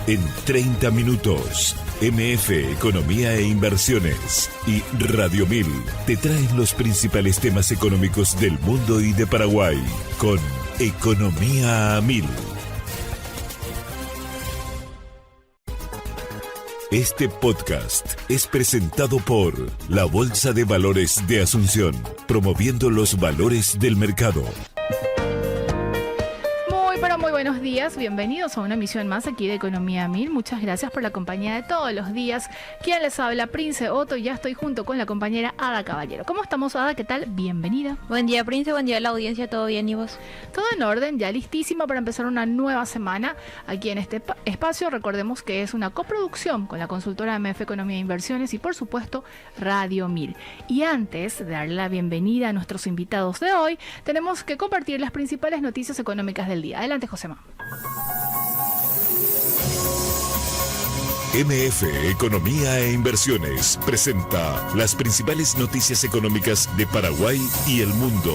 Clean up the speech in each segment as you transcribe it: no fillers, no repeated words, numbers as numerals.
En 30 minutos, MF Economía e Inversiones y Radio 1000 te traen los principales temas económicos del mundo y de Paraguay con Economía a 1000. Este podcast es presentado por la Bolsa de Valores de Asunción, promoviendo los valores del mercado. Muy buenos días, bienvenidos a una emisión más aquí de Economía 1000. Muchas gracias por la compañía de todos los días. Quien les habla, Prince Otto, y ya estoy junto con la compañera Ada Caballero. ¿Cómo estamos, Ada? ¿Qué tal? Bienvenida. Buen día, Prince, buen día a la audiencia, ¿todo bien y vos? Todo en orden, ya listísimo para empezar una nueva semana aquí en este espacio. Recordemos que es una coproducción con la consultora MF Economía e Inversiones y, por supuesto, Radio 1000. Y antes de darle la bienvenida a nuestros invitados de hoy, tenemos que compartir las principales noticias económicas del día. Adelante, Josema. MF Economía e Inversiones presenta las principales noticias económicas de Paraguay y el mundo.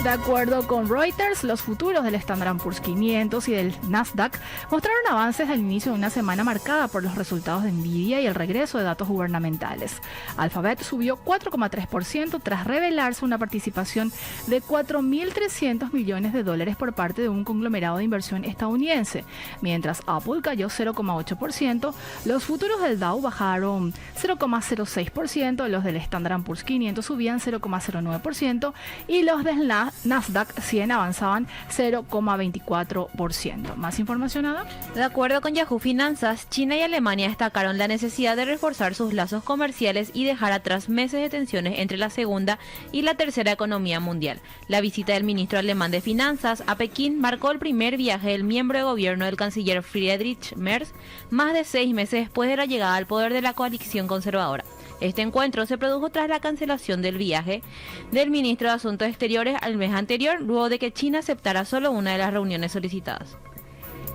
De acuerdo con Reuters, los futuros del Standard & Poor's 500 y del Nasdaq mostraron avances al inicio de una semana marcada por los resultados de Nvidia y el regreso de datos gubernamentales. Alphabet subió 4,3% tras revelarse una participación de $4.300 millones por parte de un conglomerado de inversión estadounidense. Mientras Apple cayó 0,8%, los futuros del Dow bajaron 0,06%, los del Standard & Poor's 500 subían 0,09% y los del Nasdaq 100 avanzaban 0,24%. ¿Más información, Ada? De acuerdo con Yahoo Finanzas, China y Alemania destacaron la necesidad de reforzar sus lazos comerciales y dejar atrás meses de tensiones entre la segunda y la tercera economía mundial. La visita del ministro alemán de Finanzas a Pekín marcó el primer viaje del miembro de gobierno del canciller Friedrich Merz, más de 6 meses después de la llegada al poder de la coalición conservadora. Este encuentro se produjo tras la cancelación del viaje del ministro de Asuntos Exteriores al mes anterior, luego de que China aceptara solo una de las reuniones solicitadas.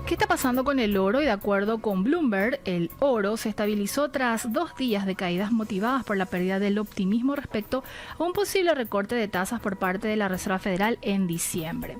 ¿Qué está pasando con el oro? Y de acuerdo con Bloomberg, el oro se estabilizó tras 2 días de caídas motivadas por la pérdida del optimismo respecto a un posible recorte de tasas por parte de la Reserva Federal en diciembre.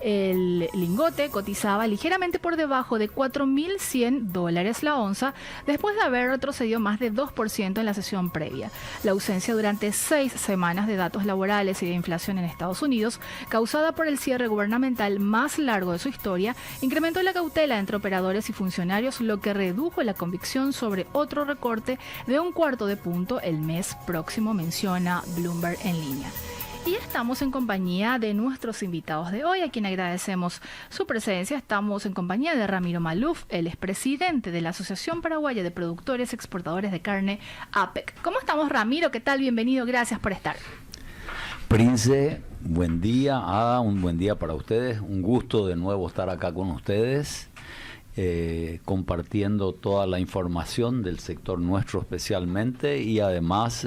El lingote cotizaba ligeramente por debajo de $4.100 la onza después de haber retrocedido más de 2% en la sesión previa. La ausencia durante 6 semanas de datos laborales y de inflación en Estados Unidos, causada por el cierre gubernamental más largo de su historia, incrementó la cautela entre operadores y funcionarios, lo que redujo la convicción sobre otro recorte de 1/4 punto el mes próximo, menciona Bloomberg en línea. Y estamos en compañía de nuestros invitados de hoy, a quien agradecemos su presencia. Estamos en compañía de Ramiro Maluf, el expresidente de la Asociación Paraguaya de Productores Exportadores de Carne, APEC. ¿Cómo estamos, Ramiro? ¿Qué tal? Bienvenido, gracias por estar. Prince, buen día. Ada, un buen día para ustedes. Un gusto de nuevo estar acá con ustedes, compartiendo toda la información del sector nuestro especialmente, y además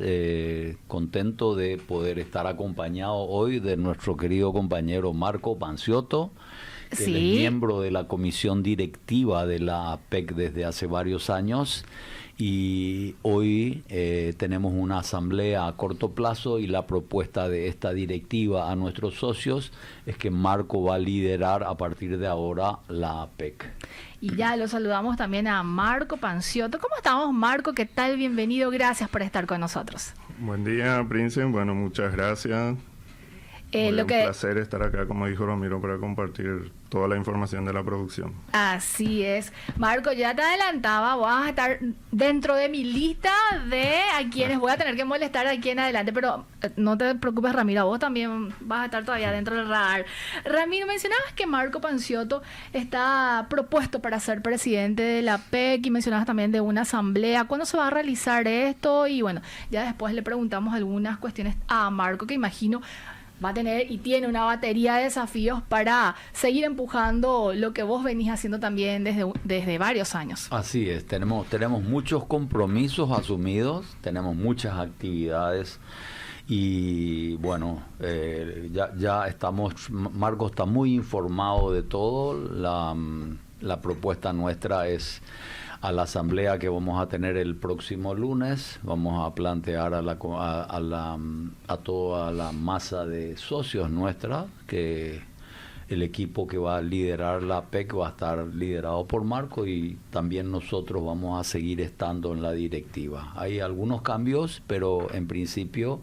contento de poder estar acompañado hoy de nuestro querido compañero Marco Panciotto, que sí, él es miembro de la comisión directiva de la APEC desde hace varios años. Y hoy tenemos una asamblea a corto plazo y la propuesta de esta directiva a nuestros socios es que Marco va a liderar a partir de ahora la APEC. Y ya lo saludamos también a Marco Panciotto. ¿Cómo estamos, Marco? ¿Qué tal? Bienvenido, gracias por estar con nosotros. Buen día, Prince. Bueno, muchas gracias. Un placer estar acá, como dijo Ramiro, para compartir toda la información de la producción. Así es. Marco, ya te adelantaba, vas a estar dentro de mi lista de a quienes voy a tener que molestar de aquí en adelante, pero no te preocupes, Ramiro, vos también vas a estar todavía dentro del radar. Ramiro, mencionabas que Marco Panciotto está propuesto para ser presidente de la PEC y mencionabas también de una asamblea. ¿Cuándo se va a realizar esto? Y bueno, ya después le preguntamos algunas cuestiones a Marco, que imagino va a tener y tiene una batería de desafíos para seguir empujando lo que vos venís haciendo también desde varios años. Así es, tenemos muchos compromisos asumidos, tenemos muchas actividades y bueno, ya estamos, Marco está muy informado de todo. La propuesta nuestra es a la asamblea que vamos a tener el próximo lunes. Vamos a plantear a toda la masa de socios nuestra que el equipo que va a liderar la PEC va a estar liderado por Marco y también nosotros vamos a seguir estando en la directiva. Hay algunos cambios, pero en principio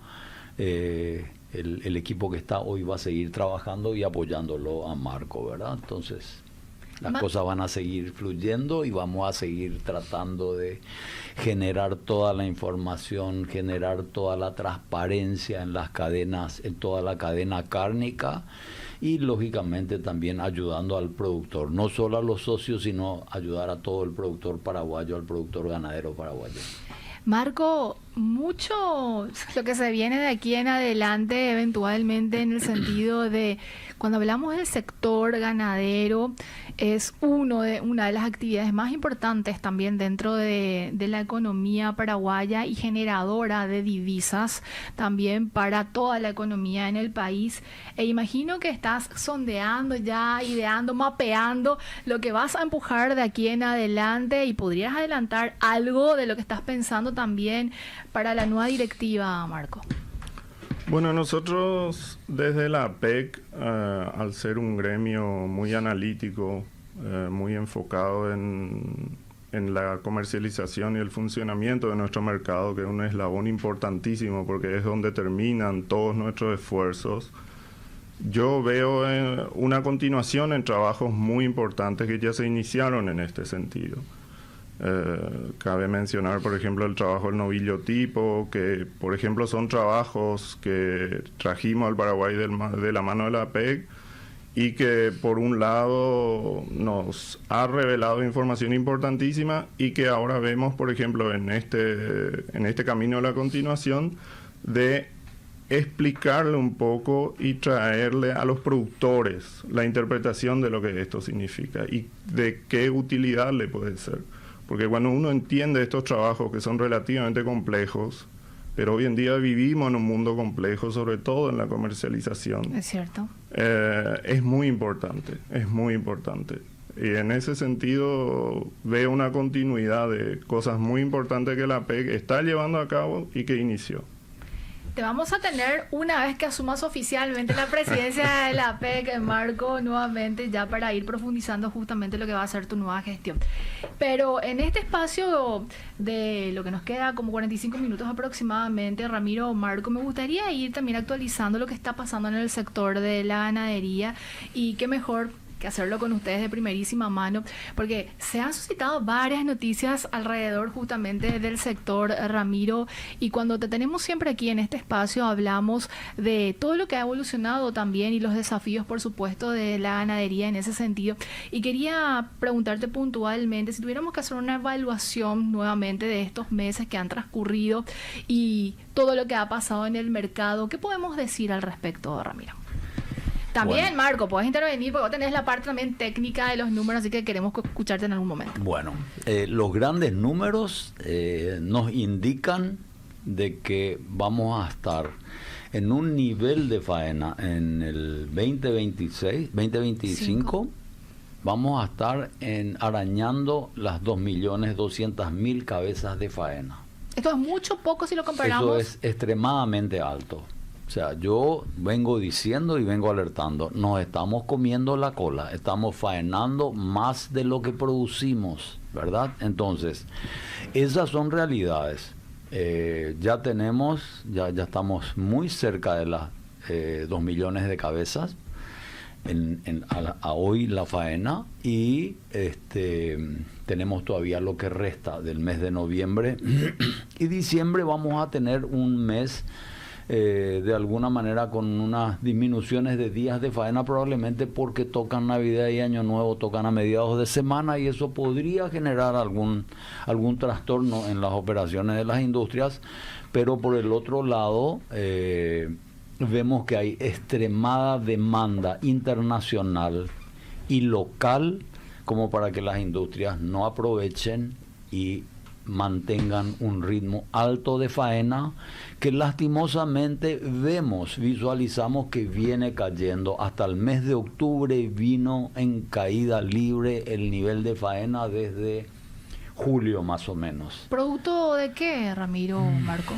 el equipo que está hoy va a seguir trabajando y apoyándolo a Marco, ¿verdad? Entonces las cosas van a seguir fluyendo y vamos a seguir tratando de generar toda la información, generar toda la transparencia en las cadenas, en toda la cadena cárnica y lógicamente también ayudando al productor, no solo a los socios, sino ayudar a todo el productor paraguayo, al productor ganadero paraguayo. Marco, mucho lo que se viene de aquí en adelante, eventualmente en el sentido de, cuando hablamos del sector ganadero, es una de las actividades más importantes también dentro de la economía paraguaya y generadora de divisas también para toda la economía en el país. E imagino que estás sondeando ya, ideando, mapeando lo que vas a empujar de aquí en adelante y podrías adelantar algo de lo que estás pensando también para la nueva directiva, Marco. Bueno, nosotros desde la PEC, al ser un gremio muy analítico, muy enfocado en la comercialización y el funcionamiento de nuestro mercado, que es un eslabón importantísimo porque es donde terminan todos nuestros esfuerzos, yo veo una continuación en trabajos muy importantes que ya se iniciaron en este sentido. Cabe mencionar, por ejemplo, el trabajo del novillo tipo, que, por ejemplo, son trabajos que trajimos al Paraguay de la mano de la PEC y que, por un lado, nos ha revelado información importantísima y que ahora vemos, por ejemplo, en este camino de la continuación, de explicarle un poco y traerle a los productores la interpretación de lo que esto significa y de qué utilidad le puede ser. Porque cuando uno entiende estos trabajos que son relativamente complejos, pero hoy en día vivimos en un mundo complejo, sobre todo en la comercialización. Es cierto. Es muy importante, es muy importante. Y en ese sentido veo una continuidad de cosas muy importantes que la PEC está llevando a cabo y que inició. Te vamos a tener una vez que asumas oficialmente la presidencia de la PEC, Marco, nuevamente ya para ir profundizando justamente lo que va a ser tu nueva gestión. Pero en este espacio de lo que nos queda como 45 minutos aproximadamente, Ramiro, Marco, me gustaría ir también actualizando lo que está pasando en el sector de la ganadería y qué mejor que hacerlo con ustedes de primerísima mano, porque se han suscitado varias noticias alrededor justamente del sector, Ramiro, y cuando te tenemos siempre aquí en este espacio hablamos de todo lo que ha evolucionado también y los desafíos, por supuesto, de la ganadería en ese sentido. Y quería preguntarte puntualmente, si tuviéramos que hacer una evaluación nuevamente de estos meses que han transcurrido y todo lo que ha pasado en el mercado, ¿qué podemos decir al respecto, Ramiro? También, bueno, Marco, puedes intervenir porque vos tenés la parte también técnica de los números, así que queremos escucharte en algún momento. Bueno, los grandes números nos indican de que vamos a estar en un nivel de faena en el 2025, vamos a estar arañando las 2.200.000 cabezas de faena. ¿Esto es mucho, poco si lo comparamos? Eso es extremadamente alto. O sea, yo vengo diciendo y vengo alertando, nos estamos comiendo la cola, estamos faenando más de lo que producimos, ¿verdad? Entonces, esas son realidades. Ya estamos muy cerca de las 2 millones de cabezas a hoy la faena y tenemos todavía lo que resta del mes de noviembre y diciembre. Vamos a tener un mes de alguna manera con unas disminuciones de días de faena, probablemente porque tocan Navidad y Año Nuevo, tocan a mediados de semana y eso podría generar algún trastorno en las operaciones de las industrias. Pero por el otro lado vemos que hay extremada demanda internacional y local como para que las industrias no aprovechen y mantengan un ritmo alto de faena que lastimosamente visualizamos que viene cayendo. Hasta el mes de octubre vino en caída libre el nivel de faena desde julio más o menos. ¿Producto de qué, Ramiro, Marco?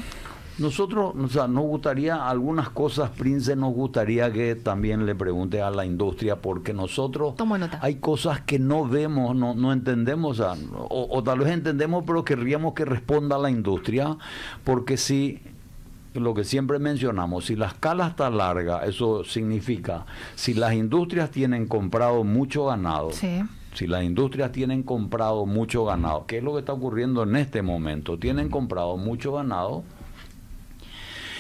Nosotros, o sea, nos gustaría algunas cosas, Prince, nos gustaría que también le pregunte a la industria, porque nosotros hay cosas que no vemos, no entendemos, o tal vez entendemos, pero querríamos que responda la industria, porque si lo que siempre mencionamos, si la escala está larga, eso significa, si las industrias tienen comprado mucho ganado, sí. Si las industrias tienen comprado mucho ganado, ¿qué es lo que está ocurriendo en este momento? Tienen comprado mucho ganado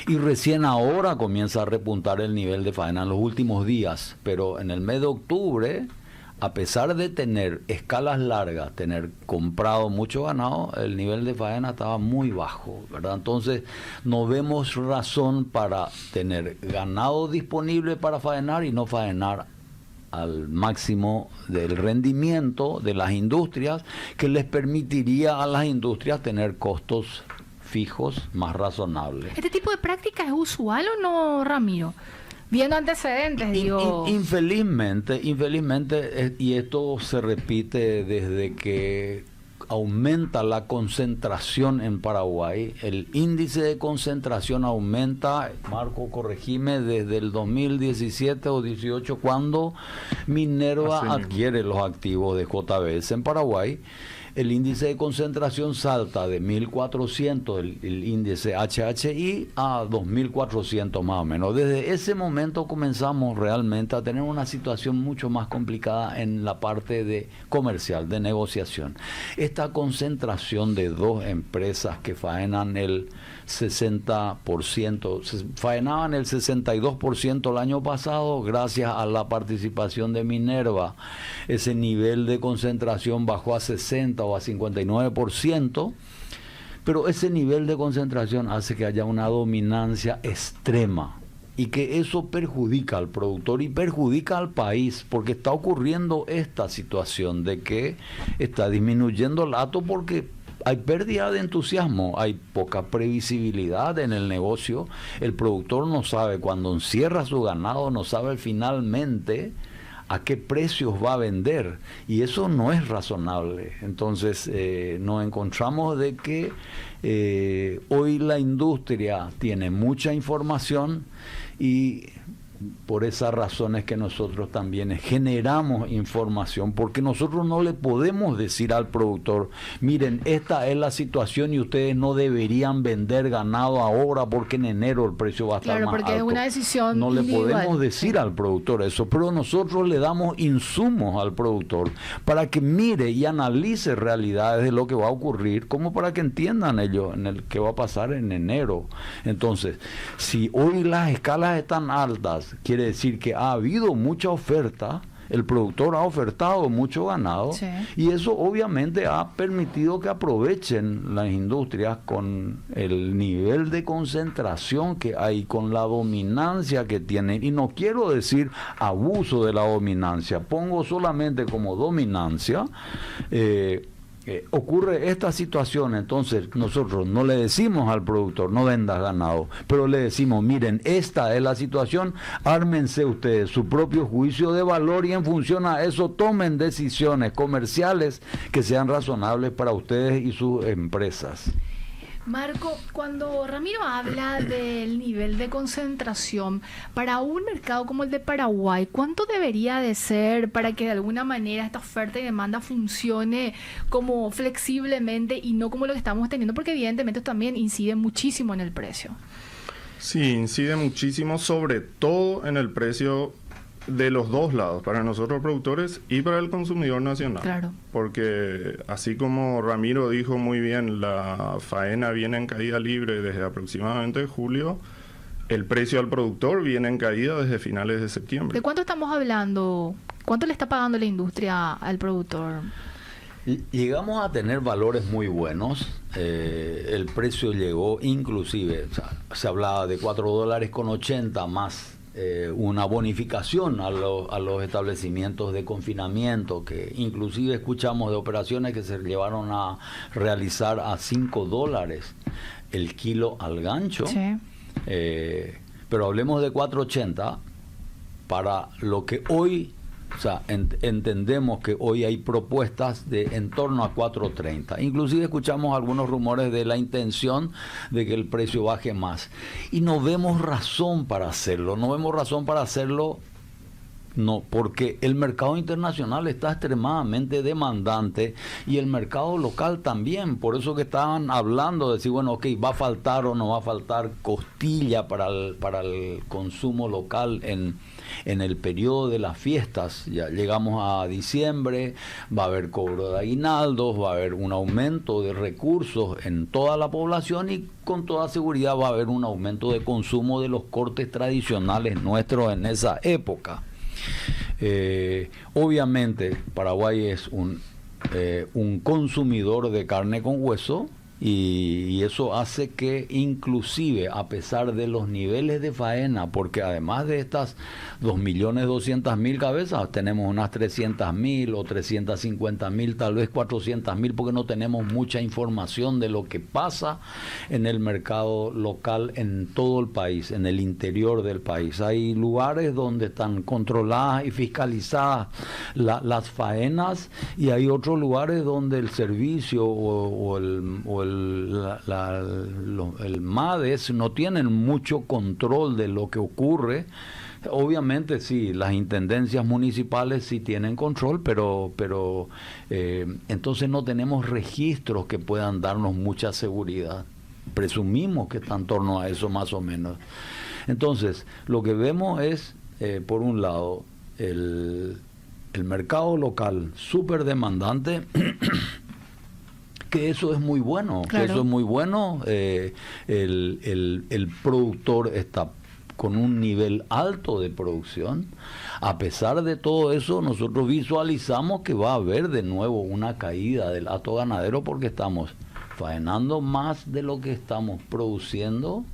y recién ahora comienza a repuntar el nivel de faena en los últimos días, pero en el mes de octubre, a pesar de tener escalas largas, tener comprado mucho ganado, el nivel de faena estaba muy bajo, ¿verdad? Entonces, no vemos razón para tener ganado disponible para faenar y no faenar al máximo del rendimiento de las industrias, que les permitiría a las industrias tener costos fijos más razonables. ¿Este tipo de práctica es usual o no, Ramiro? Viendo antecedentes, digo... Infelizmente, y esto se repite desde que aumenta la concentración en Paraguay, el índice de concentración aumenta, Marco, corregime, desde el 2017 o 18, cuando Minerva adquiere los activos de JBS en Paraguay. El índice de concentración salta de 1.400, el índice HHI, a 2.400 más o menos. Desde ese momento comenzamos realmente a tener una situación mucho más complicada en la parte de comercial, de negociación. Esta concentración de dos empresas que faenan el 60%, faenaban el 62% el año pasado, gracias a la participación de Minerva, ese nivel de concentración bajó a 60 o a 59%, pero ese nivel de concentración hace que haya una dominancia extrema y que eso perjudica al productor y perjudica al país, porque está ocurriendo esta situación de que está disminuyendo el hato porque hay pérdida de entusiasmo, hay poca previsibilidad en el negocio, el productor no sabe cuando encierra su ganado, no sabe finalmente a qué precios va a vender, y eso no es razonable. Entonces nos encontramos de que hoy la industria tiene mucha información, y por esas razones que nosotros también generamos información, porque nosotros no le podemos decir al productor, miren, esta es la situación y ustedes no deberían vender ganado ahora porque en enero el precio va a estar más alto. Claro, porque es una decisión no individual. Le podemos decir al productor eso, pero nosotros le damos insumos al productor para que mire y analice realidades de lo que va a ocurrir, como para que entiendan ellos en el que va a pasar en enero. Entonces, si hoy las escalas están altas, quiere decir que ha habido mucha oferta, el productor ha ofertado mucho ganado, sí, y eso obviamente ha permitido que aprovechen las industrias con el nivel de concentración que hay, con la dominancia que tienen, y no quiero decir abuso de la dominancia, pongo solamente como dominancia. Ocurre esta situación, entonces nosotros no le decimos al productor no vendas ganado, pero le decimos, miren, esta es la situación, ármense ustedes su propio juicio de valor y en función a eso tomen decisiones comerciales que sean razonables para ustedes y sus empresas. Marco, cuando Ramiro habla del nivel de concentración para un mercado como el de Paraguay, ¿cuánto debería de ser para que de alguna manera esta oferta y demanda funcione como flexiblemente y no como lo que estamos teniendo? Porque evidentemente también incide muchísimo en el precio. Sí, incide muchísimo, sobre todo en el precio de los dos lados, para nosotros productores y para el consumidor nacional. Claro. Porque así como Ramiro dijo muy bien, la faena viene en caída libre desde aproximadamente julio, el precio al productor viene en caída desde finales de septiembre. ¿De cuánto estamos hablando? ¿Cuánto le está pagando la industria al productor? Llegamos a tener valores muy buenos. El precio llegó inclusive, o sea, se hablaba de $4.80 más una bonificación a los establecimientos de confinamiento, que inclusive escuchamos de operaciones que se llevaron a realizar a $5 el kilo al gancho. Sí. Pero hablemos de $4.80 para lo que hoy O sea, entendemos que hoy hay propuestas de en torno a 4.30. Inclusive escuchamos algunos rumores de la intención de que el precio baje más. Y no vemos razón para hacerlo. No, porque el mercado internacional está extremadamente demandante y el mercado local también. Por eso que estaban hablando de decir, bueno, ok, va a faltar o no va a faltar costilla para el consumo local en el periodo de las fiestas. Ya llegamos a diciembre, va a haber cobro de aguinaldos, va a haber un aumento de recursos en toda la población y con toda seguridad va a haber un aumento de consumo de los cortes tradicionales nuestros en esa época. Obviamente Paraguay es un consumidor de carne con hueso y eso hace que inclusive a pesar de los niveles de faena, porque además de estas 2.200.000 cabezas tenemos unas 300.000 o 350.000, tal vez 400.000, porque no tenemos mucha información de lo que pasa en el mercado local en todo el país, en el interior del país. Hay lugares donde están controladas y fiscalizadas las faenas y hay otros lugares donde el servicio o el MADES no tienen mucho control de lo que ocurre. Obviamente sí, las intendencias municipales sí tienen control, pero entonces no tenemos registros que puedan darnos mucha seguridad. Presumimos que está en torno a eso más o menos. Entonces, lo que vemos es, por un lado, el mercado local súper demandante, que eso es muy bueno, claro. Que eso es muy bueno. El productor está con un nivel alto de producción. A pesar de todo eso, nosotros visualizamos que va a haber de nuevo una caída del hato ganadero porque estamos faenando más de lo que estamos produciendo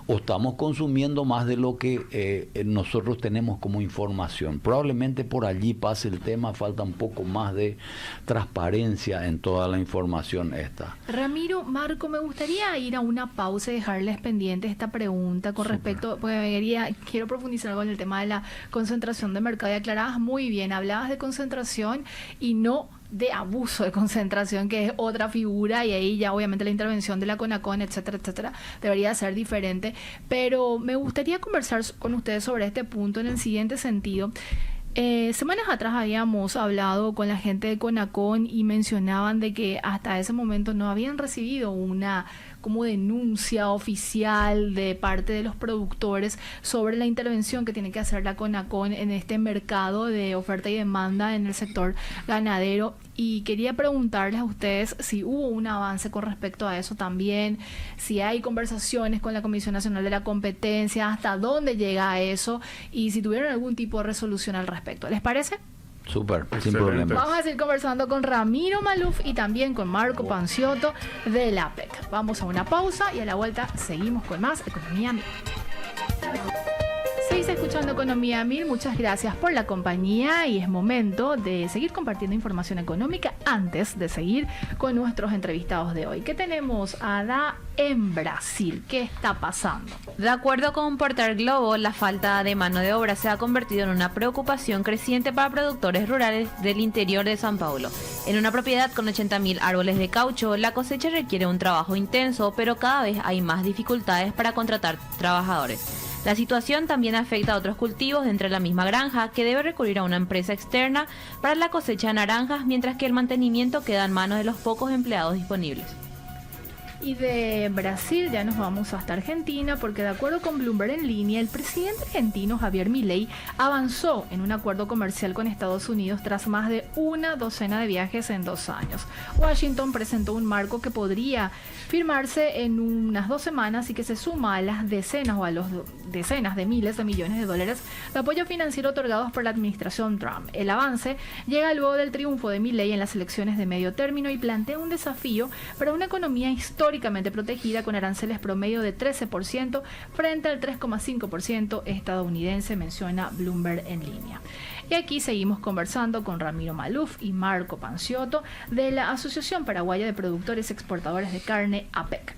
o estamos consumiendo más de lo que nosotros tenemos como información. Probablemente por allí pase el tema, falta un poco más de transparencia en toda la información esta. Ramiro, Marco, me gustaría ir a una pausa y dejarles pendiente esta pregunta con respecto, porque quiero profundizar con el tema de la concentración de mercado. Y aclarabas muy bien, hablabas de concentración y no de abuso de concentración, que es otra figura, y ahí ya obviamente la intervención de la CONACON, etcétera, etcétera, debería ser diferente. Pero me gustaría conversar con ustedes sobre este punto en el siguiente sentido. Semanas atrás habíamos hablado con la gente de CONACON y mencionaban de que hasta ese momento no habían recibido una como denuncia oficial de parte de los productores sobre la intervención que tiene que hacer la CONACON en este mercado de oferta y demanda en el sector ganadero. Y quería preguntarles a ustedes si hubo un avance con respecto a eso también, si hay conversaciones con la Comisión Nacional de la Competencia, hasta dónde llega eso y si tuvieron algún tipo de resolución al respecto. ¿Les parece? Súper, sin problema. Vamos a seguir conversando con Ramiro Maluf y también con Marco Panciotto de la PEC. Vamos a una pausa y a la vuelta seguimos con más Economía Mil. Seguís escuchando Economía Mil, muchas gracias por la compañía y es momento de seguir compartiendo información económica antes de seguir con nuestros entrevistados de hoy. ¿Qué tenemos, Ada, en Brasil? ¿Qué está pasando? De acuerdo con Portal Globo, la falta de mano de obra se ha convertido en una preocupación creciente para productores rurales del interior de São Paulo. En una propiedad con 80.000 árboles de caucho, la cosecha requiere un trabajo intenso, pero cada vez hay más dificultades para contratar trabajadores. La situación también afecta a otros cultivos dentro de la misma granja, que debe recurrir a una empresa externa para la cosecha de naranjas, mientras que el mantenimiento queda en manos de los pocos empleados disponibles. Y de Brasil ya nos vamos hasta Argentina, porque de acuerdo con Bloomberg en línea, el presidente argentino Javier Milei avanzó en un acuerdo comercial con Estados Unidos tras más de una docena de viajes en 2 años. Washington presentó un marco que podría firmarse en unas 2 semanas y que se suma a las decenas o a los decenas de miles de millones de dólares de apoyo financiero otorgados por la administración Trump. El avance llega luego del triunfo de Milei en las elecciones de medio término y plantea un desafío para una economía históricamente protegida con aranceles promedio de 13% frente al 3,5% estadounidense, menciona Bloomberg en línea. Y aquí seguimos conversando con Ramiro Maluf y Marco Panciotto de la Asociación Paraguaya de Productores Exportadores de Carne, APEC.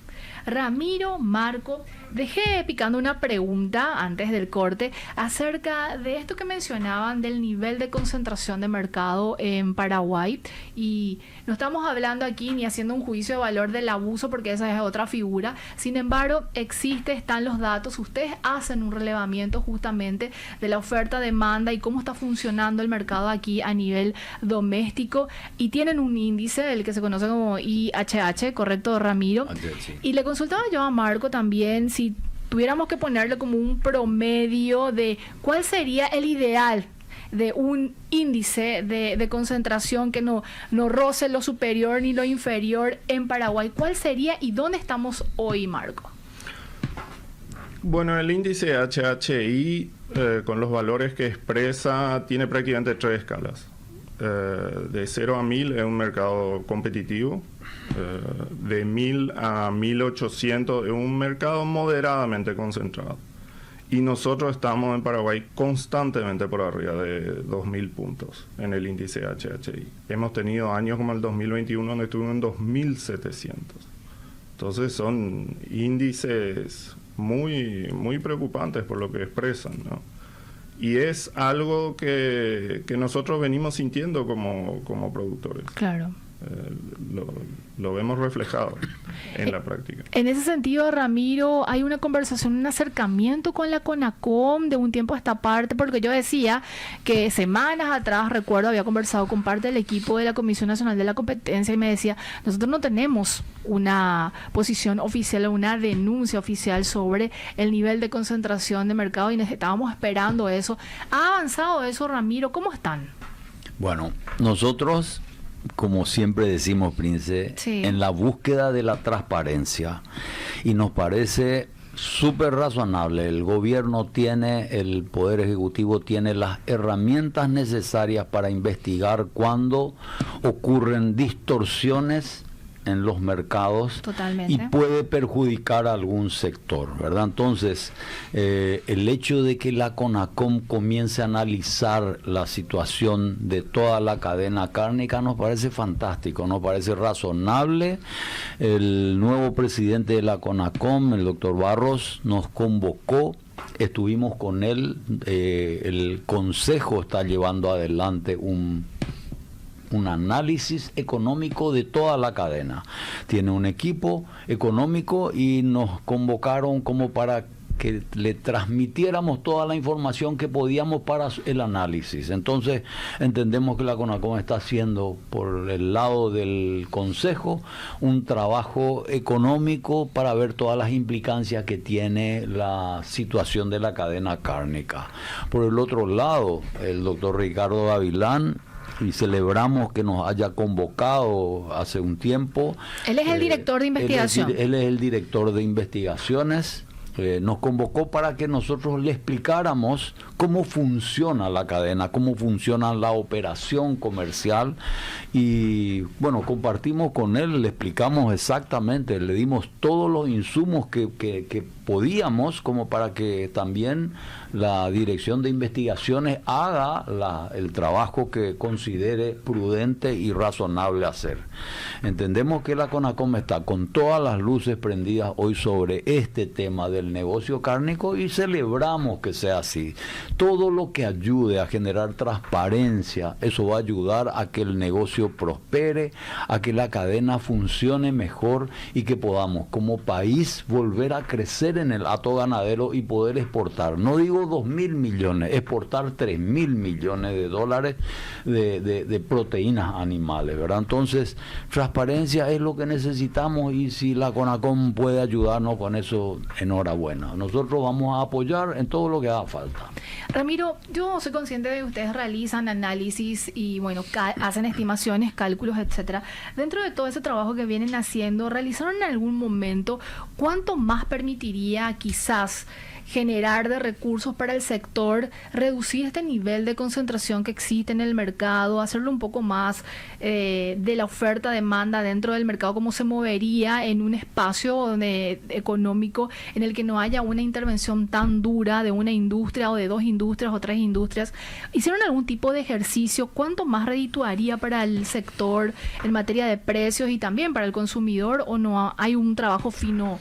Ramiro, Marco, dejé picando una pregunta antes del corte acerca de esto que mencionaban del nivel de concentración de mercado en Paraguay, y no estamos hablando aquí ni haciendo un juicio de valor del abuso porque esa es otra figura. Sin embargo, están los datos, ustedes hacen un relevamiento justamente de la oferta-demanda y cómo está funcionando el mercado aquí a nivel doméstico, y tienen un índice, el que se conoce como IHH, ¿correcto, Ramiro? Sí. Y le consultaba yo a Marco también si tuviéramos que ponerle como un promedio de cuál sería el ideal de un índice de concentración que no roce lo superior ni lo inferior en Paraguay. ¿Cuál sería y dónde estamos hoy, Marco? Bueno, el índice HHI, con los valores que expresa, tiene prácticamente 3 escalas. De 0 a 1000 es un mercado competitivo. De 1000 a 1800 es un mercado moderadamente concentrado. Y nosotros estamos en Paraguay constantemente por arriba de 2000 puntos en el índice HHI. Hemos tenido años como el 2021 donde estuvimos en 2700. Entonces son índices muy, muy preocupantes por lo que expresan, ¿no? Y es algo que nosotros venimos sintiendo como productores. Claro. Lo vemos reflejado en la práctica. En ese sentido, Ramiro, hay una conversación, un acercamiento con la CONACOM de un tiempo a esta parte, porque yo decía que semanas atrás, recuerdo, había conversado con parte del equipo de la Comisión Nacional de la Competencia y me decía, nosotros no tenemos una posición oficial o una denuncia oficial sobre el nivel de concentración de mercado y estábamos esperando eso. ¿Ha avanzado eso, Ramiro? ¿Cómo están? Bueno, nosotros, como siempre decimos, Prince, sí, en la búsqueda de la transparencia, y nos parece súper razonable, el gobierno tiene, el Poder Ejecutivo tiene las herramientas necesarias para investigar cuando ocurren distorsiones en los mercados. Totalmente. Y puede perjudicar a algún sector, ¿verdad? Entonces, el hecho de que la CONACOM comience a analizar la situación de toda la cadena cárnica nos parece fantástico, nos parece razonable. El nuevo presidente de la CONACOM, el doctor Barros, nos convocó. Estuvimos con él, el Consejo está llevando adelante un análisis económico de toda la cadena. Tiene un equipo económico y nos convocaron como para que le transmitiéramos toda la información que podíamos para el análisis. Entonces, entendemos que la CONACOM está haciendo, por el lado del Consejo, un trabajo económico para ver todas las implicancias que tiene la situación de la cadena cárnica. Por el otro lado, el doctor Ricardo Gavilán, y celebramos que nos haya convocado hace un tiempo. Él es el director de investigación. Él es el director de investigaciones. Nos convocó para que nosotros le explicáramos cómo funciona la cadena, cómo funciona la operación comercial, y bueno, compartimos con él, le explicamos exactamente, le dimos todos los insumos que podíamos, como para que también la Dirección de Investigaciones haga el trabajo que considere prudente y razonable hacer. Entendemos que la CONACOM está con todas las luces prendidas hoy sobre este tema del negocio cárnico y celebramos que sea así. Todo lo que ayude a generar transparencia, eso va a ayudar a que el negocio prospere, a que la cadena funcione mejor y que podamos como país volver a crecer en el hato ganadero y poder exportar. No digo 2.000 millones, exportar 3.000 millones de dólares de proteínas animales, ¿verdad? Entonces, transparencia es lo que necesitamos y si la CONACOM puede ayudarnos con eso, enhorabuena. Nosotros vamos a apoyar en todo lo que haga falta. Ramiro, yo soy consciente de que ustedes realizan análisis y bueno, hacen estimaciones, cálculos, etcétera. Dentro de todo ese trabajo que vienen haciendo, ¿realizaron en algún momento cuánto más permitiría quizás generar de recursos para el sector, reducir este nivel de concentración que existe en el mercado, hacerlo un poco más de la oferta-demanda dentro del mercado, cómo se movería en un espacio económico en el que no haya una intervención tan dura de una industria o de 2 industrias o 3 industrias? ¿Hicieron algún tipo de ejercicio? ¿Cuánto más redituaría para el sector en materia de precios y también para el consumidor, o no hay un trabajo fino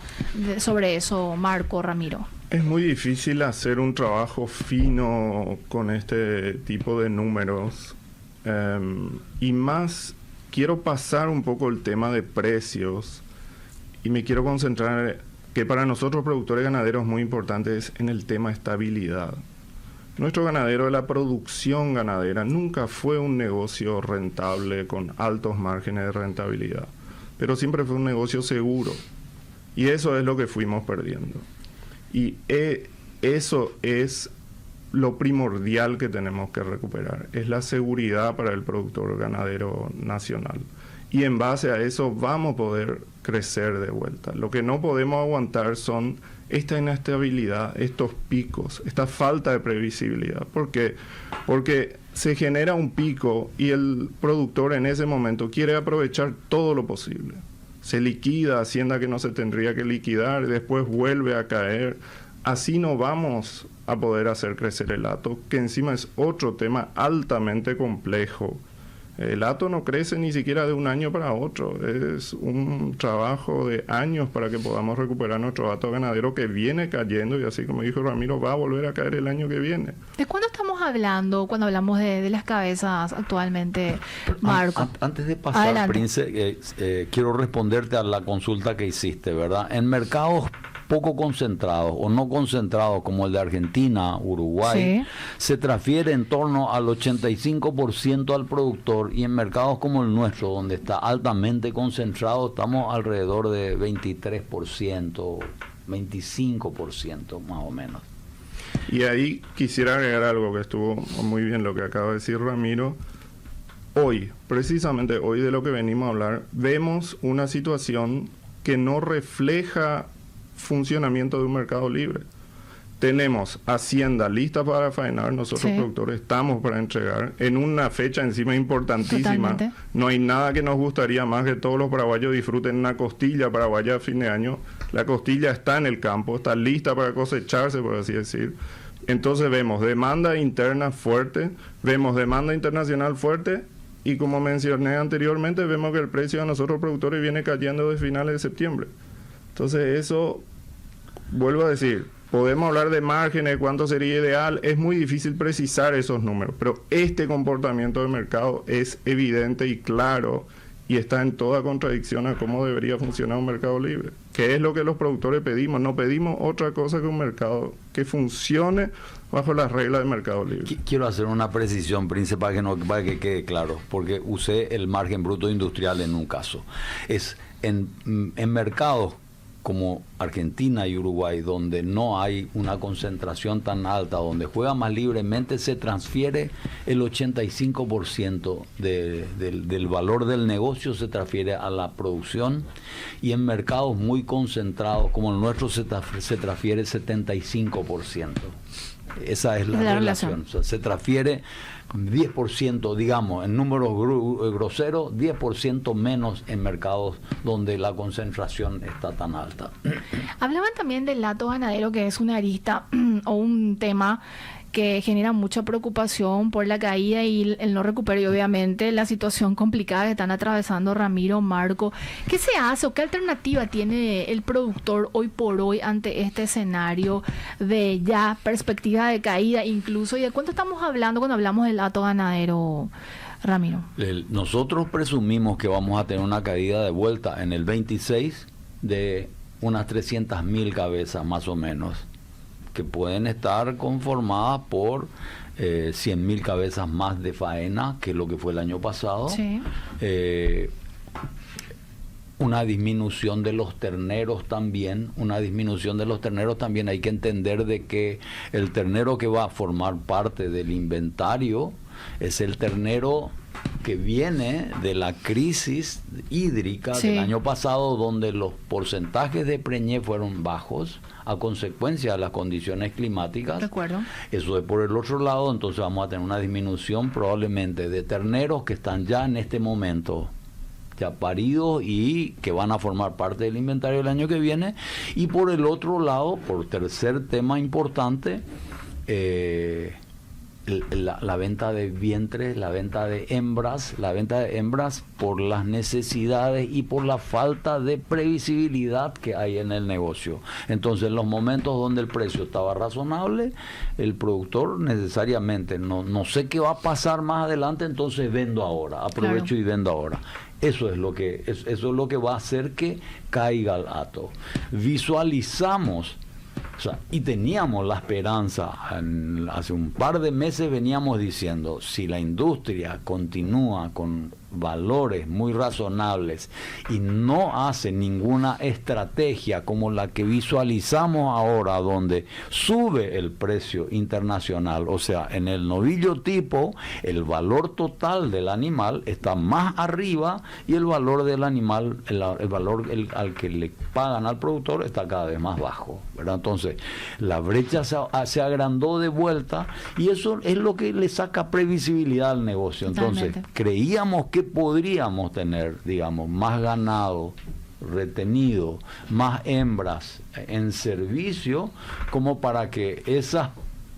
sobre eso, Marco, Ramiro? Es muy difícil hacer un trabajo fino con este tipo de números, y más quiero pasar un poco el tema de precios y me quiero concentrar que para nosotros productores ganaderos muy importante es en el tema estabilidad. Nuestro ganadero de la producción ganadera nunca fue un negocio rentable con altos márgenes de rentabilidad, pero siempre fue un negocio seguro, y eso es lo que fuimos perdiendo. Y eso es lo primordial que tenemos que recuperar, es la seguridad para el productor ganadero nacional. Y en base a eso vamos a poder crecer de vuelta. Lo que no podemos aguantar son esta inestabilidad, estos picos, esta falta de previsibilidad. ¿Por qué? Porque se genera un pico y el productor en ese momento quiere aprovechar todo lo posible. Se liquida hacienda que no se tendría que liquidar y después vuelve a caer. Así no vamos a poder hacer crecer el hato, que encima es otro tema altamente complejo. El hato no crece ni siquiera de un año para otro, es un trabajo de años para que podamos recuperar nuestro hato ganadero que viene cayendo, y así como dijo Ramiro, va a volver a caer el año que viene. ¿De cuándo estamos hablando cuando hablamos de las cabezas actualmente, Marco? Antes de pasar, adelante, Prince, quiero responderte a la consulta que hiciste, ¿verdad? En mercados poco concentrados o no concentrados como el de Argentina, Uruguay, sí, se transfiere en torno al 85% al productor, y en mercados como el nuestro, donde está altamente concentrado, estamos alrededor de 23%, 25% más o menos. Y ahí quisiera agregar algo que estuvo muy bien lo que acaba de decir Ramiro. Hoy, precisamente hoy, de lo que venimos a hablar, vemos una situación que no refleja funcionamiento de un mercado libre. Tenemos hacienda lista para faenar, nosotros sí, productores estamos para entregar en una fecha encima importantísima. Totalmente. No hay nada que nos gustaría más que todos los paraguayos disfruten una costilla paraguaya a fin de año. La costilla está en el campo, está lista para cosecharse, por así decir. Entonces vemos demanda interna fuerte, vemos demanda internacional fuerte, y como mencioné anteriormente, vemos que el precio a nosotros productores viene cayendo de finales de septiembre. Entonces eso, vuelvo a decir, podemos hablar de márgenes, cuánto sería ideal, es muy difícil precisar esos números, pero este comportamiento del mercado es evidente y claro, y está en toda contradicción a cómo debería funcionar un mercado libre, que es lo que los productores pedimos. No pedimos otra cosa que un mercado que funcione bajo las reglas del mercado libre. Quiero hacer una precisión, Prince, para que quede claro, porque usé el margen bruto industrial en un caso. Es en mercados como Argentina y Uruguay, donde no hay una concentración tan alta, donde juega más libremente, se transfiere el 85% del valor del negocio, se transfiere a la producción, y en mercados muy concentrados como el nuestro se transfiere 75%. Esa es la relación. O sea, se transfiere 10%, digamos, en números groseros, 10% menos en mercados donde la concentración está tan alta. Hablaban también del hato ganadero, que es una arista o un tema que genera mucha preocupación por la caída y el no recupero, y obviamente la situación complicada que están atravesando Ramiro, Marco. ¿Qué se hace o qué alternativa tiene el productor hoy por hoy ante este escenario de ya perspectiva de caída incluso? ¿Y de cuánto estamos hablando cuando hablamos del hato ganadero, Ramiro? Nosotros presumimos que vamos a tener una caída de vuelta en el 26 de unas 300.000 cabezas más o menos, que pueden estar conformadas por 100.000 cabezas más de faena que lo que fue el año pasado. Sí. Una disminución de los terneros también, hay que entender de que el ternero que va a formar parte del inventario es el ternero que viene de la crisis hídrica del año pasado, donde los porcentajes de preñez fueron bajos a consecuencia de las condiciones climáticas. De acuerdo. Eso es por el otro lado, entonces vamos a tener una disminución probablemente de terneros que están ya en este momento ya paridos y que van a formar parte del inventario del año que viene. Y por el otro lado, por tercer tema importante, la venta de vientres, la venta de hembras por las necesidades y por la falta de previsibilidad que hay en el negocio. Entonces, en los momentos donde el precio estaba razonable, el productor necesariamente no sé qué va a pasar más adelante, entonces vendo ahora, aprovecho y vendo ahora. Eso es lo que va a hacer que caiga el hato. Visualizamos, y teníamos la esperanza, hace un par de meses veníamos diciendo, si la industria continúa con valores muy razonables y no hace ninguna estrategia como la que visualizamos ahora, donde sube el precio internacional, o sea, en el novillo tipo, el valor total del animal está más arriba y el valor del animal, el valor al que le pagan al productor está cada vez más bajo, ¿verdad? Entonces, la brecha se agrandó de vuelta y eso es lo que le saca previsibilidad al negocio. Entonces, creíamos que podríamos tener, digamos, más ganado retenido, más hembras en servicio, como para que esas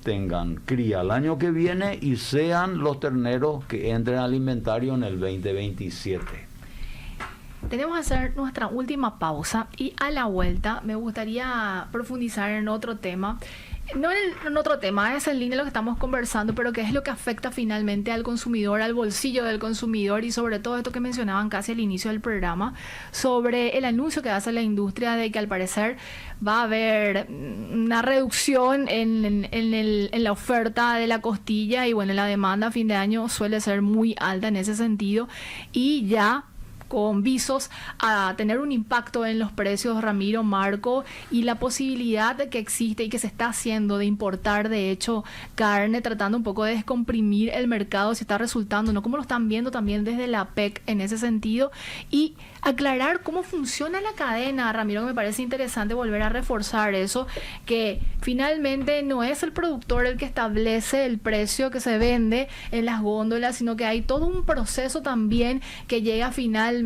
tengan cría el año que viene y sean los terneros que entren al inventario en el 2027. Tenemos que hacer nuestra última pausa y a la vuelta me gustaría profundizar en otro tema. No en otro tema, es en línea lo que estamos conversando, pero que es lo que afecta finalmente al consumidor, al bolsillo del consumidor y sobre todo esto que mencionaban casi al inicio del programa, sobre el anuncio que hace la industria de que al parecer va a haber una reducción en la oferta de la costilla y bueno, la demanda a fin de año suele ser muy alta en ese sentido y ya con visos a tener un impacto en los precios, Ramiro, Marco, y la posibilidad de que existe y que se está haciendo de importar, de hecho, carne, tratando un poco de descomprimir el mercado, si está resultando, ¿no? Como lo están viendo también desde la PEC en ese sentido, y aclarar cómo funciona la cadena, Ramiro, que me parece interesante volver a reforzar eso, que finalmente no es el productor el que establece el precio que se vende en las góndolas, sino que hay todo un proceso también que llega finalmente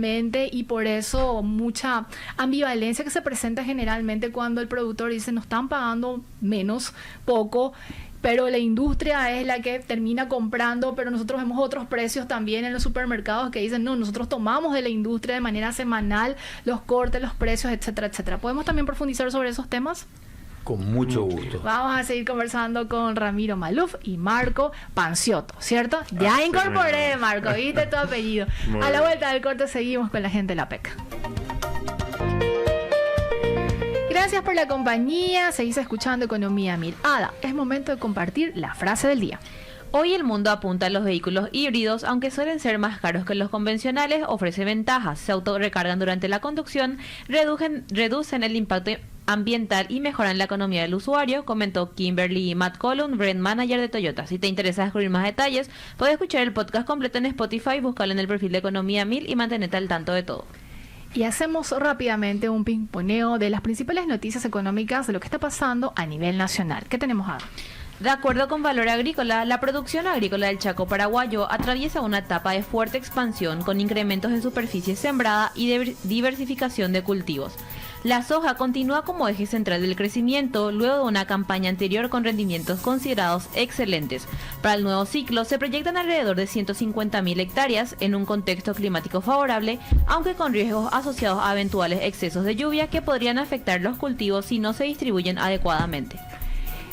y por eso mucha ambivalencia que se presenta generalmente cuando el productor dice nos están pagando menos, poco, pero la industria es la que termina comprando, pero nosotros vemos otros precios también en los supermercados que dicen, no, nosotros tomamos de la industria de manera semanal los cortes, los precios, etcétera, etcétera. ¿Podemos también profundizar sobre esos temas? Con mucho gusto. Vamos a seguir conversando con Ramiro Maluf y Marco Panciotto, ¿cierto? Ya incorporé, Marco, viste tu apellido. A la vuelta del corte seguimos con la gente de la PEC. Gracias por la compañía. Seguís escuchando Economía Mil. Ada, es momento de compartir la frase del día. Hoy el mundo apunta a los vehículos híbridos, aunque suelen ser más caros que los convencionales, ofrece ventajas, se autorrecargan durante la conducción, reducen el impacto ambiental y mejoran la economía del usuario, comentó Kimberly McCollum, Brand Manager de Toyota. Si te interesa descubrir más detalles, puedes escuchar el podcast completo en Spotify, búscalo en el perfil de Economía 1000 y mantenerte al tanto de todo. Y hacemos rápidamente un pimponeo de las principales noticias económicas de lo que está pasando a nivel nacional. ¿Qué tenemos ahora? De acuerdo con Valor Agrícola, la producción agrícola del Chaco paraguayo atraviesa una etapa de fuerte expansión con incrementos en superficie sembrada y diversificación de cultivos. La soja continúa como eje central del crecimiento luego de una campaña anterior con rendimientos considerados excelentes. Para el nuevo ciclo se proyectan alrededor de 150.000 hectáreas en un contexto climático favorable, aunque con riesgos asociados a eventuales excesos de lluvia que podrían afectar los cultivos si no se distribuyen adecuadamente.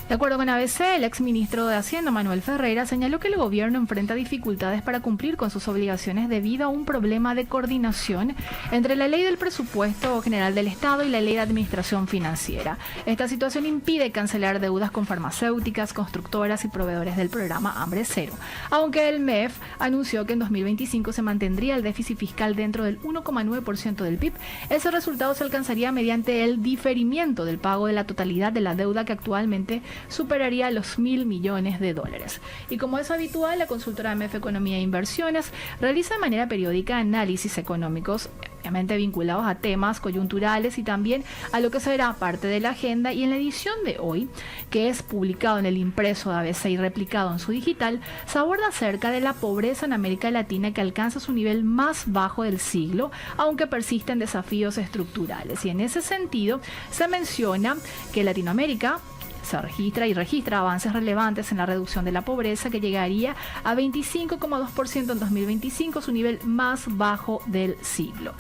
De acuerdo con ABC, el exministro de Hacienda, Manuel Ferreira, señaló que el gobierno enfrenta dificultades para cumplir con sus obligaciones debido a un problema de coordinación entre la Ley del Presupuesto General del Estado y la Ley de Administración Financiera. Esta situación impide cancelar deudas con farmacéuticas, constructoras y proveedores del programa Hambre Cero, aunque el MEF anunció que en 2025 se mantendría el déficit fiscal dentro del 1,9% del PIB. Ese resultado se alcanzaría mediante el diferimiento del pago de la totalidad de la deuda que actualmente superaría los $1.000 millones. Y como es habitual, la consultora MF Economía e Inversiones realiza de manera periódica análisis económicos, obviamente vinculados a temas coyunturales y también a lo que será parte de la agenda. Y en la edición de hoy, que es publicado en el impreso de ABC y replicado en su digital, se aborda acerca de la pobreza en América Latina, que alcanza su nivel más bajo del siglo, aunque persisten desafíos estructurales. Y en ese sentido se menciona que Latinoamérica se registra avances relevantes en la reducción de la pobreza, que llegaría a 25,2% en 2025, su nivel más bajo del siglo.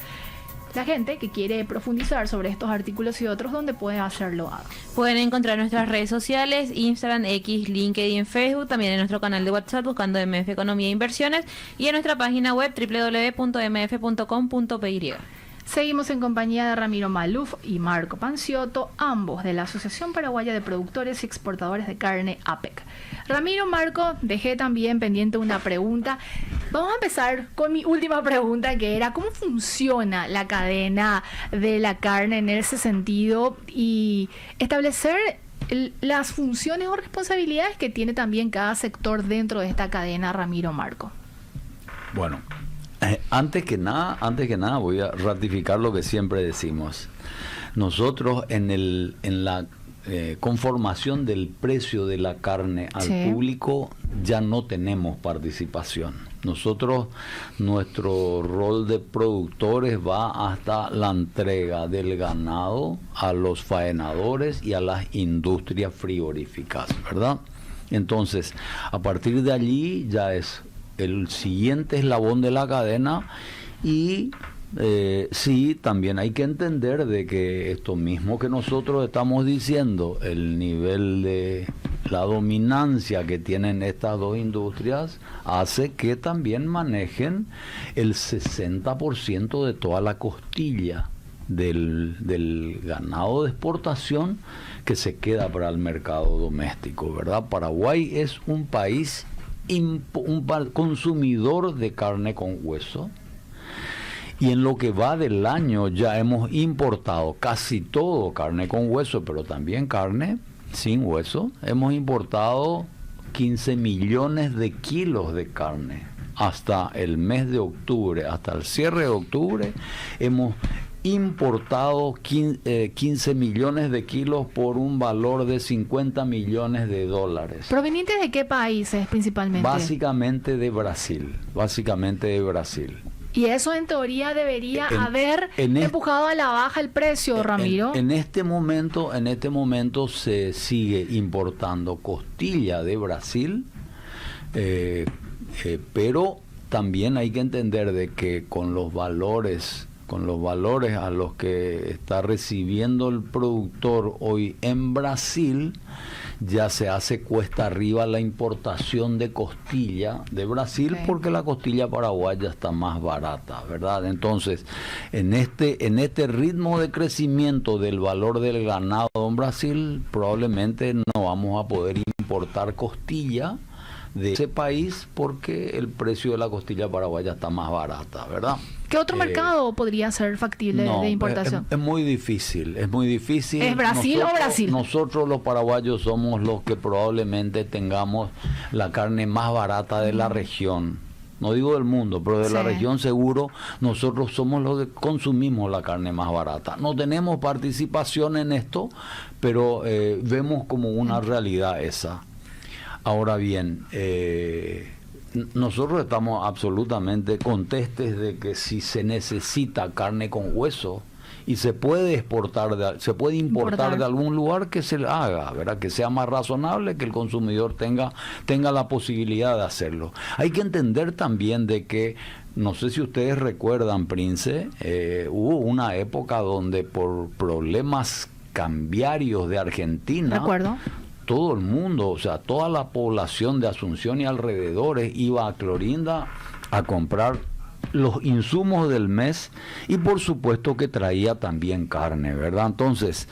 La gente que quiere profundizar sobre estos artículos y otros, ¿dónde puede hacerlo? Pueden encontrar nuestras redes sociales, Instagram, X, LinkedIn, Facebook, también en nuestro canal de WhatsApp buscando MF Economía e Inversiones y en nuestra página web www.mf.com.py. Seguimos en compañía de Ramiro Maluf y Marco Panciotto, ambos de la Asociación Paraguaya de Productores y Exportadores de Carne, APEC. Ramiro, Marco, dejé también pendiente una pregunta. Vamos a empezar con mi última pregunta, que era ¿cómo funciona la cadena de la carne en ese sentido? Y establecer las funciones o responsabilidades que tiene también cada sector dentro de esta cadena, Ramiro, Marco. Bueno, antes que nada voy a ratificar lo que siempre decimos. Nosotros en la conformación del precio de la carne al público ya no tenemos participación. Nosotros, nuestro rol de productores va hasta la entrega del ganado a los faenadores y a las industrias frigoríficas, ¿verdad? Entonces, a partir de allí ya es el siguiente eslabón de la cadena. Y sí, también hay que entender de que esto mismo que nosotros estamos diciendo, el nivel de la dominancia que tienen estas dos industrias, hace que también manejen el 60% de toda la costilla del ganado de exportación que se queda para el mercado doméstico, ¿verdad? Paraguay es un país un consumidor de carne con hueso, y en lo que va del año ya hemos importado casi todo carne con hueso, pero también carne sin hueso. Hemos importado 15 millones de kilos de carne hasta el mes de octubre, hasta el cierre de octubre hemos importado 15 millones de kilos por un valor de $50 millones. ¿Provenientes de qué países principalmente? Básicamente de Brasil. Y eso en teoría debería haber empujado a la baja el precio, Ramiro. En este momento se sigue importando costilla de Brasil, pero también hay que entender de que con los valores a los que está recibiendo el productor hoy en Brasil, ya se hace cuesta arriba la importación de costilla de Brasil, porque la costilla paraguaya está más barata, ¿verdad? Entonces, en este ritmo de crecimiento del valor del ganado en Brasil, probablemente no vamos a poder importar costilla de ese país porque el precio de la costilla paraguaya está más barata, ¿verdad? ¿Qué otro mercado podría ser factible de importación? Es muy difícil. ¿Es Brasil o Brasil? Nosotros los paraguayos somos los que probablemente tengamos la carne más barata de la región. No digo del mundo, pero de la región seguro, nosotros somos los que consumimos la carne más barata. No tenemos participación en esto, pero vemos como una realidad esa. Ahora bien, nosotros estamos absolutamente contestes de que si se necesita carne con hueso y se puede importar de algún lugar, que se haga, ¿verdad? Que sea más razonable, que el consumidor tenga la posibilidad de hacerlo. Hay que entender también de que, no sé si ustedes recuerdan, Prince, hubo una época donde por problemas cambiarios de Argentina, ¿de acuerdo?, todo el mundo, o sea, toda la población de Asunción y alrededores iba a Clorinda a comprar los insumos del mes, y por supuesto que traía también carne, ¿verdad? Entonces,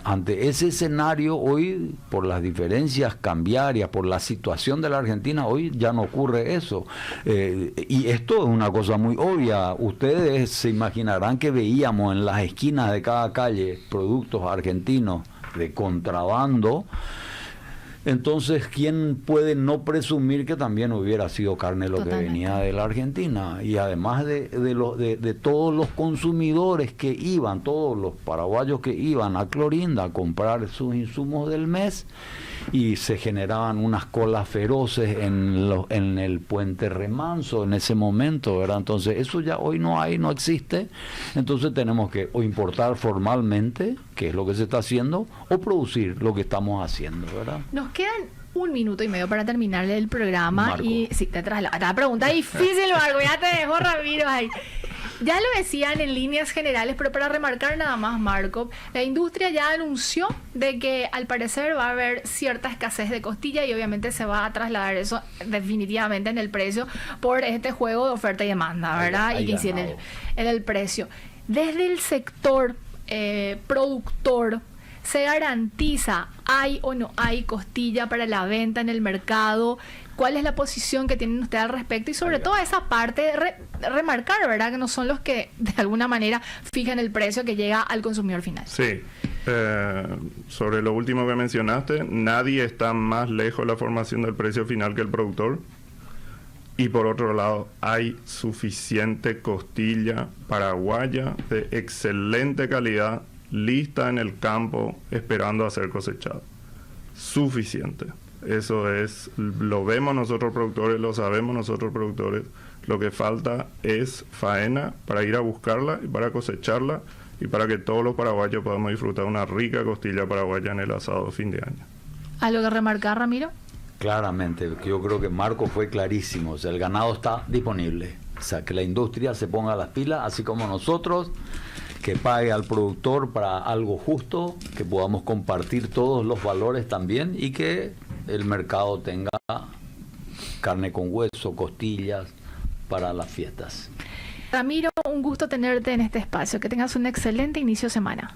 ante ese escenario, hoy, por las diferencias cambiarias, por la situación de la Argentina, hoy ya no ocurre eso. Y esto es una cosa muy obvia. Ustedes se imaginarán que veíamos en las esquinas de cada calle productos argentinos de contrabando, Entonces, ¿quién puede no presumir que también hubiera sido carne lo que venía de la Argentina? Y además de todos los consumidores que iban, todos los paraguayos que iban a Clorinda a comprar sus insumos del mes, y se generaban unas colas feroces en el puente Remanso en ese momento, ¿verdad? Entonces, eso ya hoy no existe. Entonces tenemos que o importar formalmente, que es lo que se está haciendo, o producir lo que estamos haciendo, ¿verdad? Nos quedan 1 minuto y medio para terminar el programa. Marco. Y sí, te traslado. La pregunta difícil, Marco, ya te dejo, Ramiro, ahí. Ya lo decían en líneas generales, pero para remarcar nada más, Marco, la industria ya anunció de que al parecer va a haber cierta escasez de costilla y obviamente se va a trasladar eso definitivamente en el precio por este juego de oferta y demanda, ¿verdad? Y que sí, en el precio. Desde el sector productor, ¿se garantiza hay o no hay costilla para la venta en el mercado? ¿Cuál es la posición que tienen ustedes al respecto? Y sobre todo esa parte de remarcar, ¿verdad? Que no son los que de alguna manera fijan el precio que llega al consumidor final. Sí. Sobre lo último que mencionaste, nadie está más lejos de la formación del precio final que el productor. Y por otro lado, hay suficiente costilla paraguaya de excelente calidad lista en el campo esperando a ser cosechada. Suficiente. Eso es, lo vemos nosotros productores, lo sabemos nosotros productores. Lo que falta es faena para ir a buscarla y para cosecharla y para que todos los paraguayos podamos disfrutar una rica costilla paraguaya en el asado de fin de año. ¿Algo que remarcar, Ramiro? Claramente, yo creo que Marco fue clarísimo. O sea, el ganado está disponible. O sea, que la industria se ponga las pilas, así como nosotros, que pague al productor para algo justo, que podamos compartir todos los valores también y que el mercado tenga carne con hueso, costillas para las fiestas. Ramiro, un gusto tenerte en este espacio. Que tengas un excelente inicio de semana.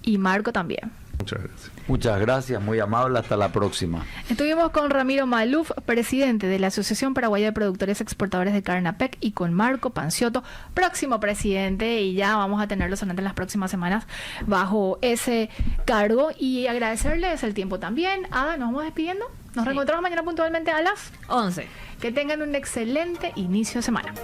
Y Marco también. Muchas gracias. Muchas gracias, muy amable, hasta la próxima. Estuvimos con Ramiro Maluf, presidente de la Asociación Paraguaya de Productores Exportadores de Carne APEC, y con Marco Panciotto, próximo presidente, y ya vamos a tenerlo solamente en las próximas semanas bajo ese cargo. Y agradecerles el tiempo también. Ada, nos vamos despidiendo. Nos reencontramos mañana puntualmente a las 11. Que tengan un excelente inicio de semana.